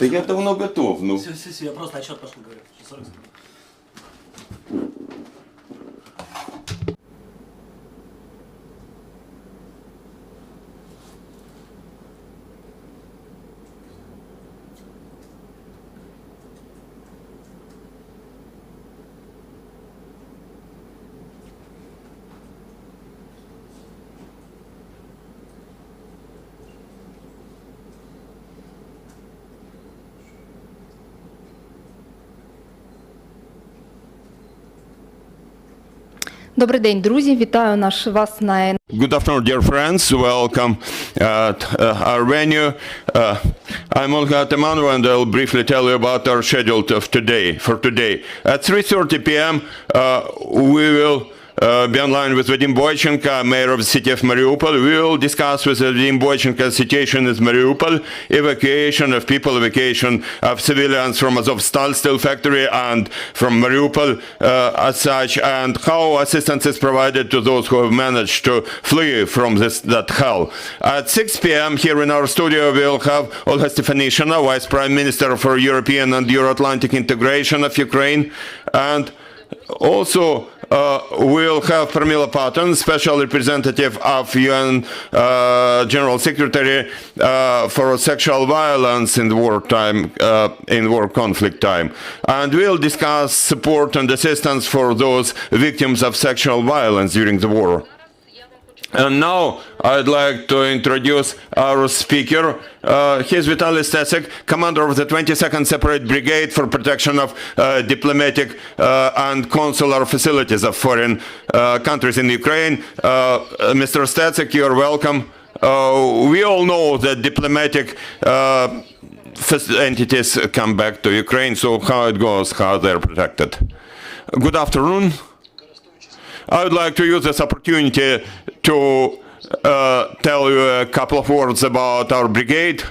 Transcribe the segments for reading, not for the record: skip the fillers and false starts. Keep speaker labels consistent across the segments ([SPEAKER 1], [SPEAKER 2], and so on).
[SPEAKER 1] Да я давно готов, ну.
[SPEAKER 2] Все, я просто отчет пошел, говорю. 40 секунд.
[SPEAKER 3] Добрий день, друзі. Вітаю вас на
[SPEAKER 1] Good afternoon, dear friends. Welcome at our venue. I'm Olga Atamanova, and I'll briefly tell you about our schedule of today. At 3:30 p.m., we will be online with Vadim Boychenko, mayor of the city of Mariupol. We will discuss with Vadim Boychenko the situation in Mariupol, evacuation of people, evacuation of civilians from Azovstal steel factory and from Mariupol as such, and how assistance is provided to those who have managed to flee from that hell. At 6 p.m. here in our studio, we'll have Olga Stefanishina, Vice Prime Minister for European and Euro-Atlantic integration of Ukraine, and also we'll have Pramila Patten, Special Representative of UN General Secretary for sexual violence in wartime, in war conflict time. And we'll discuss support and assistance for those victims of sexual violence during the war. And now I'd like to introduce our speaker. He's Vitaliy Stetsyk, commander of the 22nd Separate Brigade for protection of diplomatic and consular facilities of foreign countries in Ukraine. Mr. Stetsyk, you're welcome. We all know that diplomatic entities come back to Ukraine, so how it goes, how they're protected. Good afternoon. I would like to use this opportunity to tell you a couple of words about our brigade,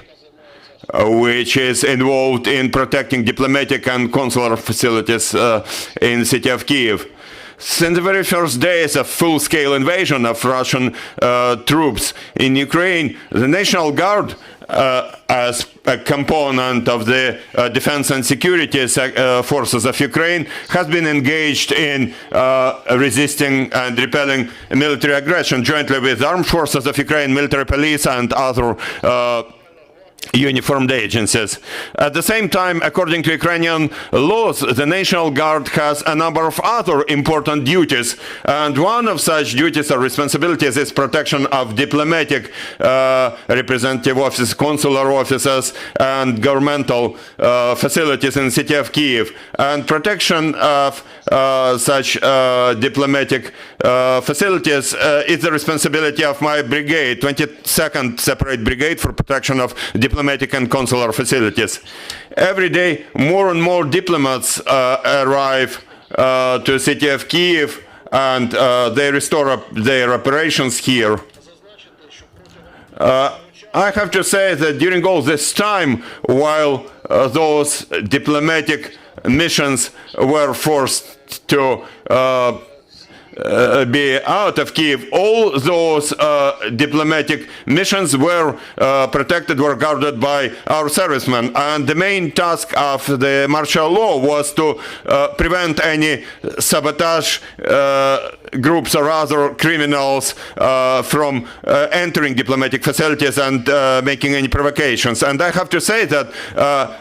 [SPEAKER 1] which is involved in protecting diplomatic and consular facilities in the city of Kyiv. Since the very first days of full-scale invasion of Russian troops in Ukraine, the National Guard, as a component of the defense and security forces of Ukraine, has been engaged in resisting and repelling military aggression jointly with armed forces of Ukraine, military police, and other uniformed agencies. At the same time, according to Ukrainian laws, the National Guard has a number of other important duties, and one of such duties or responsibilities is protection of diplomatic representative offices, consular offices, and governmental facilities in the city of Kyiv. And protection of such diplomatic facilities is the responsibility of my brigade, 22nd Separate Brigade for protection of diplomatic and consular facilities. Every day, more and more diplomats arrive to the city of Kyiv, and they restore their operations here. I have to say that during all this time, while those diplomatic missions were forced to be out of Kyiv, all those diplomatic missions were protected, were guarded by our servicemen. And the main task of the martial law was to prevent any sabotage groups or other criminals from entering diplomatic facilities and making any provocations. And I have to say that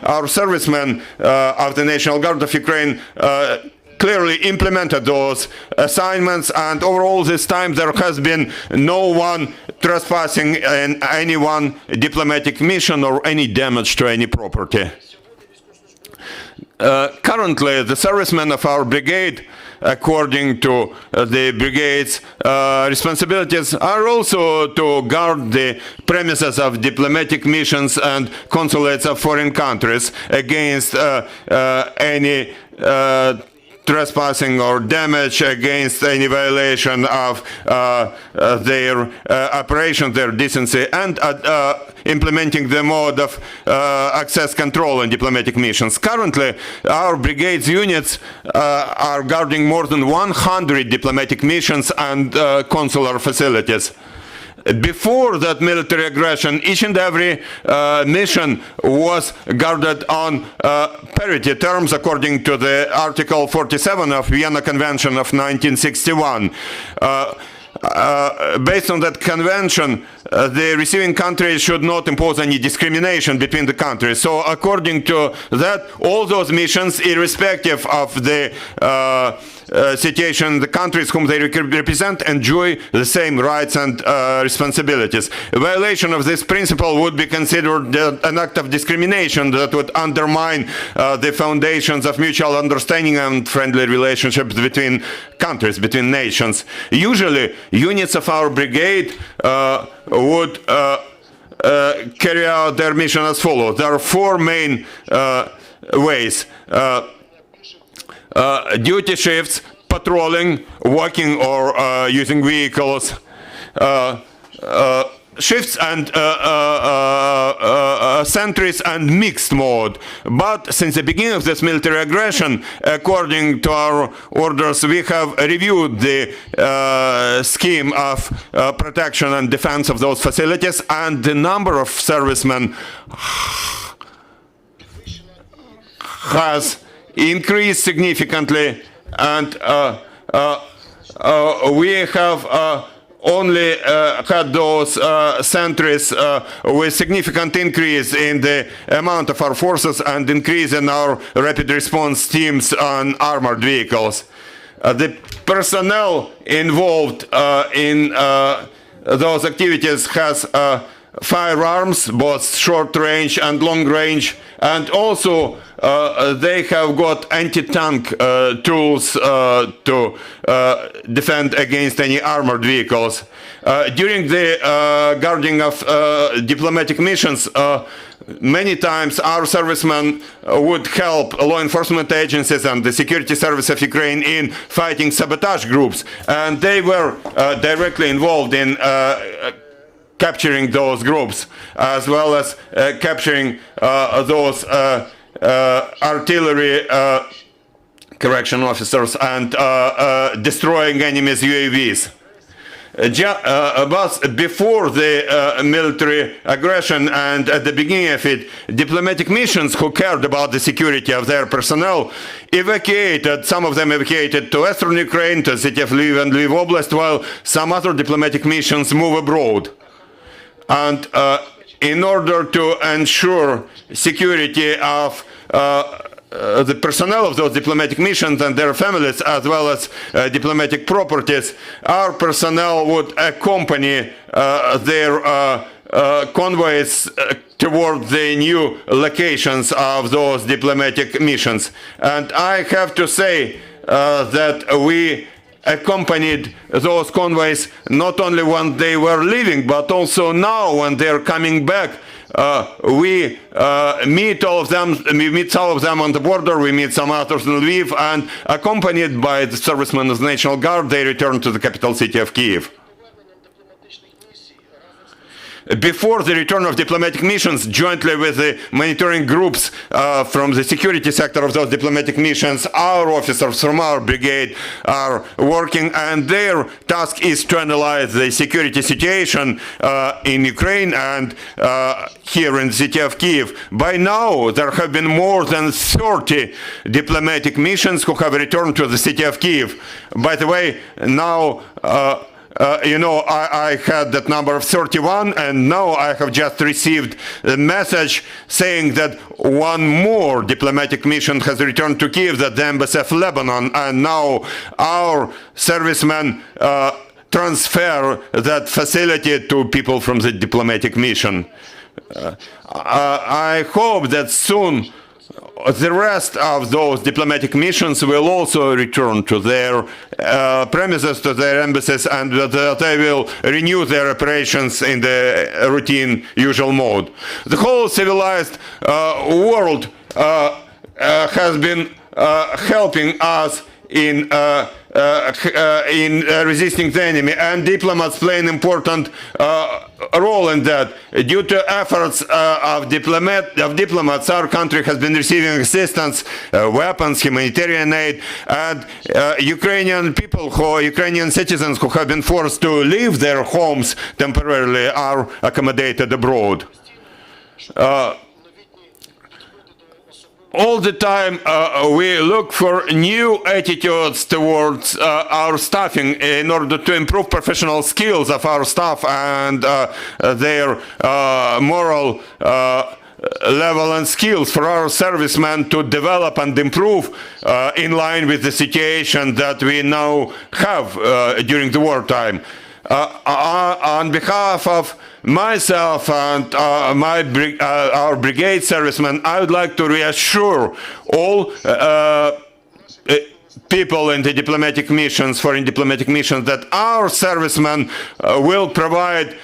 [SPEAKER 1] our servicemen of the National Guard of Ukraine clearly implemented those assignments, and over all this time there has been no one trespassing in any one diplomatic mission or any damage to any property. Currently, the servicemen of our brigade, according to the brigade's responsibilities, are also to guard the premises of diplomatic missions and consulates of foreign countries against any trespassing or damage, against any violation of their operations, their decency, and implementing the mode of access control in diplomatic missions. Currently, our brigade's units are guarding more than 100 diplomatic missions and consular facilities. before that military aggression, each and every mission was guarded on parity terms according to the Article 47 of Vienna Convention of 1961. Based on that convention, the receiving countries should not impose any discrimination between the countries. So according to that, all those missions, irrespective of the situation, the countries whom they represent enjoy the same rights and responsibilities. A violation of this principle would be considered an act of discrimination that would undermine the foundations of mutual understanding and friendly relationships between countries, between nations. Usually, units of our brigade would carry out their mission as follows. There are four main ways. Duty shifts, patrolling, walking or using vehicles, shifts and sentries and mixed mode. But since the beginning of this military aggression, according to our orders, we have reviewed the scheme of protection and defense of those facilities, and the number of servicemen has increased significantly, and we have only had those sentries with significant increase in the amount of our forces and increase in our rapid response teams on armored vehicles. The personnel involved in those activities has firearms, both short range and long range, and also they have got anti-tank tools to defend against any armored vehicles. During the guarding of diplomatic missions, many times our servicemen would help law enforcement agencies and the security service of Ukraine in fighting sabotage groups, and they were directly involved in capturing those groups, as well as capturing those artillery correction officers and destroying enemy's UAVs. But before the military aggression and at the beginning of it, diplomatic missions who cared about the security of their personnel evacuated, some of them evacuated to western Ukraine, to the city of Lviv and Lviv Oblast, while some other diplomatic missions move abroad. And in order to ensure security of the personnel of those diplomatic missions and their families, as well as diplomatic properties, our personnel would accompany their convoys toward the new locations of those diplomatic missions. And I have to say that we accompanied those convoys not only when they were leaving, but also now when they're coming back. We meet all of them. We meet some of them on the border. We meet some others in Lviv, and accompanied by the servicemen of the National Guard, they return to the capital city of Kyiv. Before the return of diplomatic missions, jointly with the monitoring groups from the security sector of those diplomatic missions, our officers from our brigade are working, and their task is to analyze the security situation in Ukraine and here in the city of Kyiv. By now, there have been more than 30 diplomatic missions who have returned to the city of Kyiv. By the way, now I had that number of 31, and now I have just received a message saying that one more diplomatic mission has returned to Kyiv, that the embassy of Lebanon, and now our servicemen transfer that facility to people from the diplomatic mission. I hope that soon the rest of those diplomatic missions will also return to their premises, to their embassies, and that they will renew their operations in the routine, usual mode. The whole civilized world has been helping us in in resisting the enemy, and diplomats play an important role in that. Due to efforts of diplomats, our country has been receiving assistance, weapons, humanitarian aid, and Ukrainian people, Ukrainian citizens who have been forced to leave their homes temporarily are accommodated abroad. All the time we look for new attitudes towards our staffing in order to improve professional skills of our staff and their moral level and skills for our servicemen to develop and improve in line with the situation that we now have during the wartime. On behalf of myself and our brigade servicemen, I would like to reassure all people in the diplomatic missions, foreign diplomatic missions, that our servicemen will provide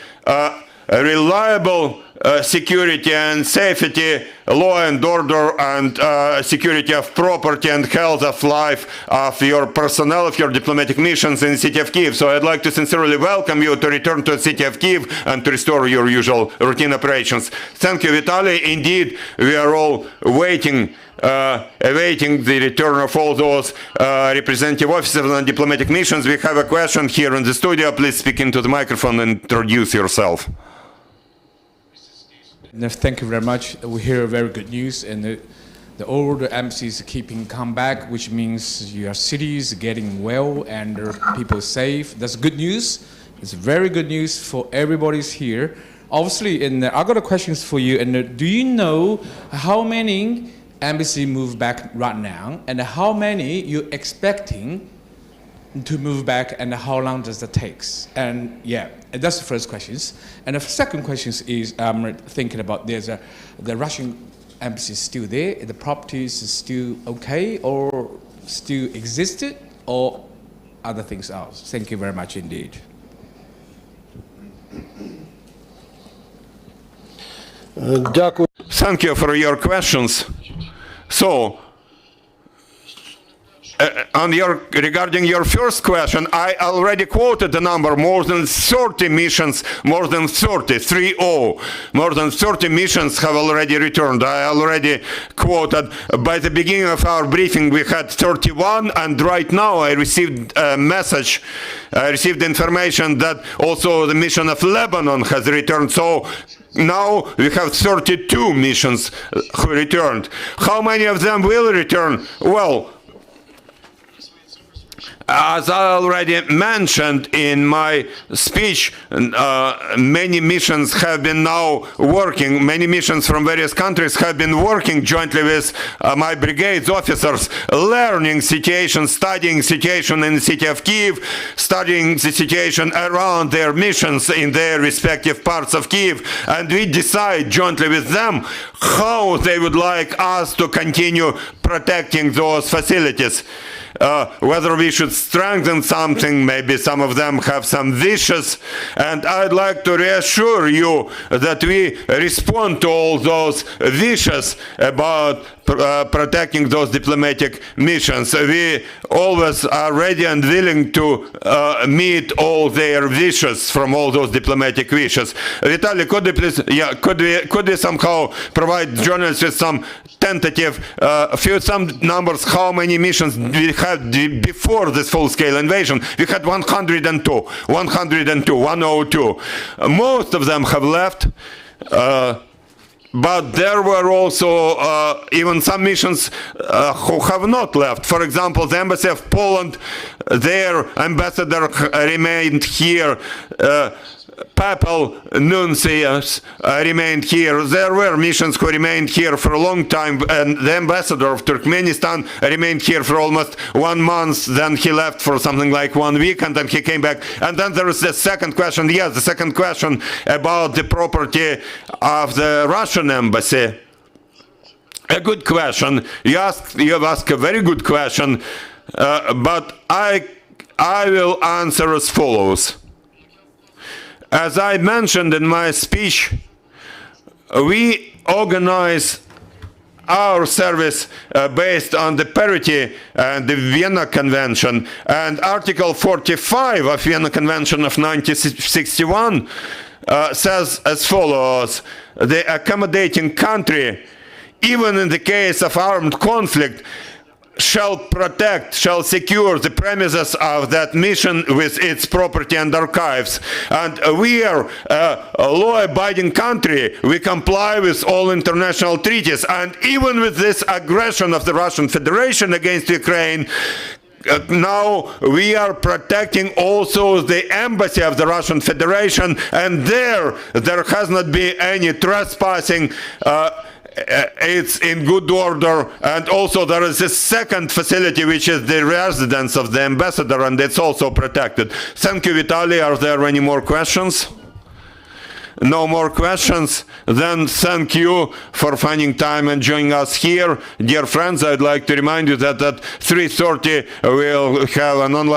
[SPEAKER 1] reliable security and safety, law and order, and security of property and health of life of your personnel, of your diplomatic missions in the city of Kyiv. So I'd like to sincerely welcome you to return to the city of Kyiv and to restore your usual routine operations. Thank you, Vitaliy. Indeed, we are all awaiting the return of all those representative officers and diplomatic missions. We have a question here in the studio. Please speak into the microphone and introduce yourself.
[SPEAKER 4] Thank you very much. We hear very good news, and all the embassies keeping come back, which means your city is getting well and people safe. That's good news. It's very good news for everybody's here. Obviously, and I got a questions for you. And do you know how many embassy move back right now, and how many you're expecting to move back, and how long does that take? And yeah, that's the first questions. And the second question is, thinking about the Russian embassy is still there, the properties is still okay, or still existed, or other things else? Thank you very much indeed.
[SPEAKER 1] Thank you for your questions. So, regarding your first question, I already quoted the number, more than 30 missions, more than 30 missions have already returned. I already quoted, by the beginning of our briefing we had 31, and right now I received a message, I received information that also the mission of Lebanon has returned. So now we have 32 missions who returned. How many of them will return? Well, as I already mentioned in my speech, many missions have been now working. Many missions from various countries have been working jointly with my brigade's officers, learning situation, studying situation in the city of Kyiv, studying the situation around their missions in their respective parts of Kyiv, and we decide jointly with them how they would like us to continue protecting those facilities. Whether we should strengthen something, maybe some of them have some wishes, and I'd like to reassure you that we respond to all those wishes about protecting those diplomatic missions. We always are ready and willing to meet all their wishes from all those diplomatic wishes. Vitaliy, could you please, could we somehow provide journalists with some tentative, some numbers, how many missions we had before this full-scale invasion? We had 102. Most of them have left, but there were also even some missions who have not left. For example, the Embassy of Poland, their ambassador remained here. Papal nuncios remained here. There were missions who remained here for a long time, and the ambassador of Turkmenistan remained here for almost 1 month. Then he left for something like 1 week, and then he came back. And then there is the second question. Yes, the second question about the property of the Russian embassy. A good question. You have asked a very good question, but I will answer as follows. As I mentioned in my speech, we organize our service based on the parity and the Vienna Convention, and Article 45 of Vienna Convention of 1961 says as follows: the accommodating country, even in the case of armed conflict, shall secure the premises of that mission with its property and archives. And we are a law-abiding country. We comply with all international treaties. And even with this aggression of the Russian Federation against Ukraine, now we are protecting also the embassy of the Russian Federation, and there has not been any trespassing. It's in good order. And also there is a second facility, which is the residence of the ambassador, and it's also protected. Thank you, Vitaliy. Are there any more questions? No more questions? Then thank you for finding time and joining us here. Dear friends, I'd like to remind you that at 3:30 we'll have an online